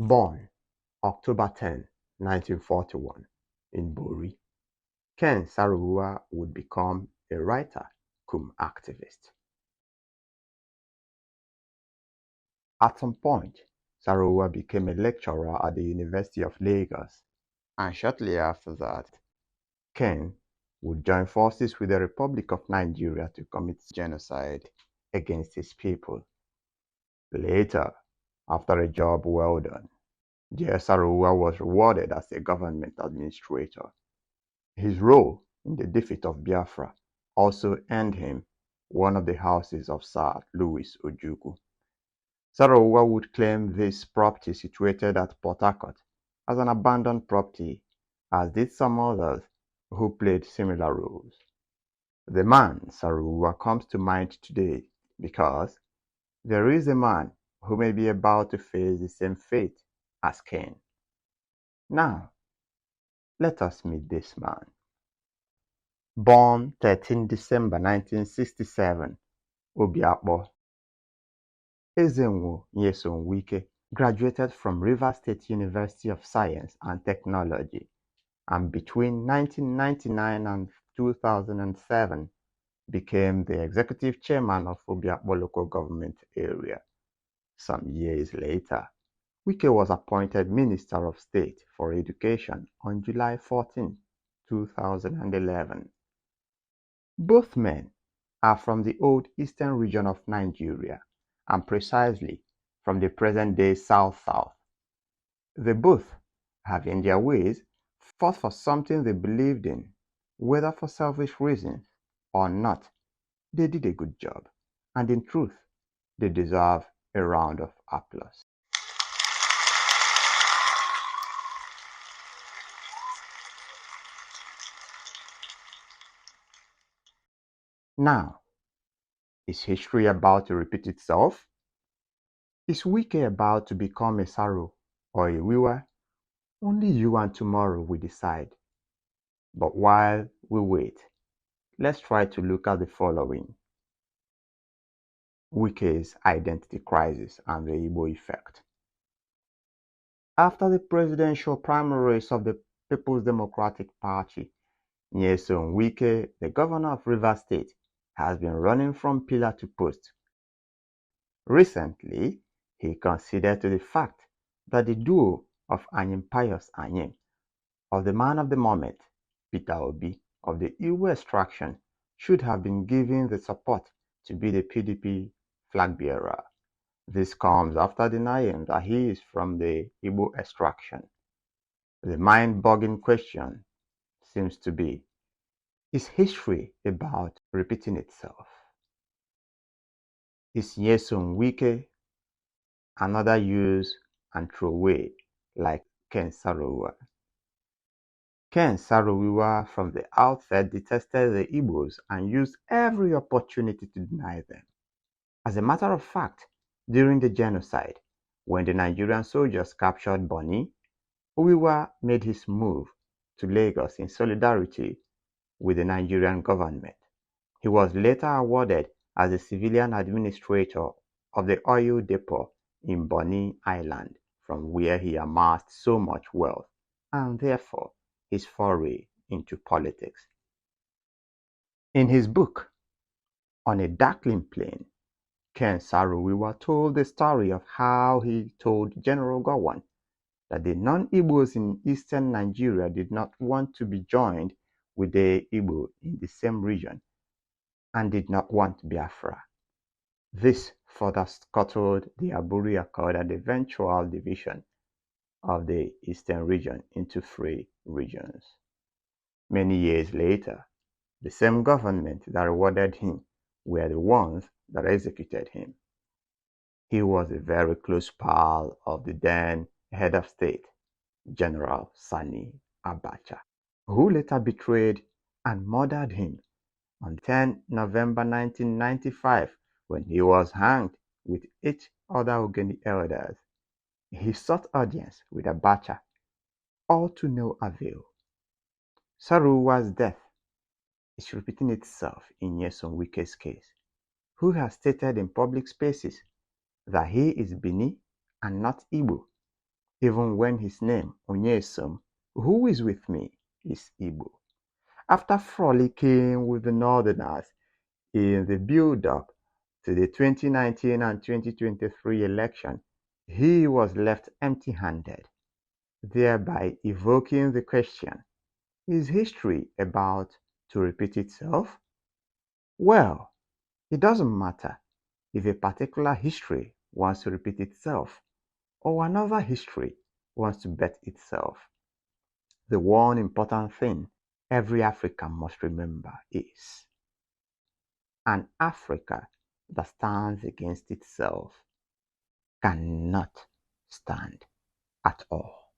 Born October 10, 1941, in Bori, Ken Saro-Wiwa would become a writer cum activist. At some point, Saro-Wiwa became a lecturer at the University of Lagos, and shortly after that, Ken would join forces with the Republic of Nigeria to commit genocide against his people. Later, after a job well done, Dear Saro-Wiwa was rewarded as a government administrator. His role in the defeat of Biafra also earned him one of the houses of Sir Louis Ojukwu. Saro-Wiwa would claim this property situated at Port Harcourt as an abandoned property, as did some others who played similar roles. The man Saro-Wiwa comes to mind today because there is a man who may be about to face the same fate as Cain. Now, let us meet this man. Born 13 December 1967, Obiakpo Ezenwo Nyesom Wike graduated from Rivers State University of Science and Technology, and between 1999 and 2007 became the executive chairman of Obiakpo local government area. Some years later, Wike was appointed Minister of State for Education on July 14, 2011. Both men are from the old eastern region of Nigeria, and precisely from the present-day South-South. They both have in their ways fought for something they believed in, whether for selfish reasons or not. They did a good job, and in truth, they deserve a round of applause. Now, is history about to repeat itself? Is Wike about to become a Saro or a Wiwa? Only you and tomorrow will decide. But while we wait, let's try to look at the following. WIKE'S identity crisis and the Igbo effect. After the presidential primaries of the People's Democratic Party, Nyesom Wike, the governor of Rivers State, has been running from pillar to post. Recently, he conceded to the fact that the duo of Anyim Pius Anyim, of the man of the moment, Peter Obi, of the Igbo extraction, should have been given the support to be the PDP flag bearer. This comes after denying that he is from the Igbo extraction. The mind-boggling question seems to be, is history about repeating itself? Is Nyesom Wike another use and throwaway like Ken Saro-Wiwa? Ken Saro-Wiwa from the outset detested the Igbos and used every opportunity to deny them. As a matter of fact, during the genocide, when the Nigerian soldiers captured Bonny, Wiwa made his move to Lagos in solidarity with the Nigerian government. He was later awarded as the civilian administrator of the oil depot in Bonny Island, from where he amassed so much wealth, and therefore his foray into politics. In his book, On a Darkling Plain, Ken Saro-Wiwa told the story of how he told General Gowon that the non-Igbos in eastern Nigeria did not want to be joined with the Igbo in the same region and did not want Biafra. This further scuttled the Aburi Accord and eventual division of the eastern region into 3 regions. Many years later, the same government that rewarded him were the ones that executed him. He was a very close pal of the then head of state, General Sani Abacha, who later betrayed and murdered him on 10 November 1995 when he was hanged with 8 other Ogoni elders. He sought audience with Abacha, all to no avail. Saro-Wiwa's death is repeating itself in Nyesom Wike's case, who has stated in public spaces that he is Bini and not Igbo. even when his name, Onyesom, who is with me, is Igbo. After frolicking with the Northerners in the build-up to the 2019 and 2023 election, he was left empty-handed, thereby evoking the question, is history about to repeat itself? Well, it doesn't matter if a particular history wants to repeat itself or another history wants to bet itself. The one important thing every African must remember is an Africa that stands against itself cannot stand at all.